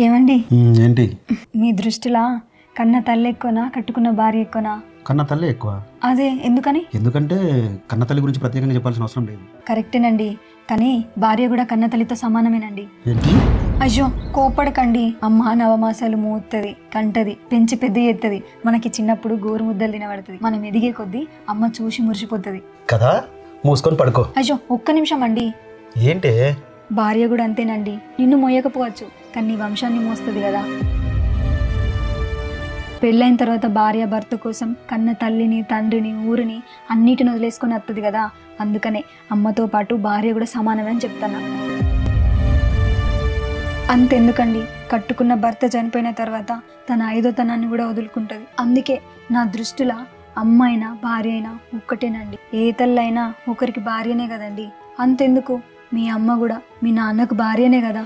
ఏమండి ఏంటి మీ దృష్టిలా కన్న తల్లి ఎక్కువనా కట్టుకున్న భార్య ఎక్కువనా? కన్న తల్లి ఎక్కువ. అదే ఎందుకని? ఎందుకంటే కన్న తల్లి గురించి ప్రత్యేకంగా చెప్పాల్సిన అవసరం లేదు. కరెక్టేనండి, కానీ భార్య కూడా కన్న తల్లితో సమానమేనండి. ఏంటి? అయ్యో కోపడకండి. అమ్మ నవమాసాలు మూత్తది, కంటది, పెంచి పెద్ద చేస్తుంది. మనకి చిన్నప్పుడు గోరు ముద్దలు తినబడుతుంది. మనం ఎదిగే కొద్దీ అమ్మ చూసి మురిసిపోతుంది కదా. మూసుకొని పడుకో. అయ్యో ఒక్క నిమిషం అండి. ఏంటి? భార్య కూడా అంతేనండి. నిన్ను మోయకపోవచ్చు, కానీ నీ వంశాన్ని మోస్తుంది కదా. పెళ్ళైన తర్వాత భార్య భర్త కోసం కన్న తల్లిని, తండ్రిని, ఊరిని అన్నిటిని వదిలేసుకొని వస్తుంది కదా. అందుకనే అమ్మతో పాటు భార్య కూడా సమానమే అని చెప్తాను. అంతెందుకండి, కట్టుకున్న భర్త చనిపోయిన తర్వాత తన ఐదోతనాన్ని కూడా వదులుకుంటుంది. అందుకే నా దృష్టిలో అమ్మ అయినా భార్య అయినా ఒక్కటేనండి. ఏ తల్లైనా ఒకరికి భార్యనే కదండి. అంతెందుకు, మీ అమ్మ కూడా మీ నాన్నకు భార్యనే కదా.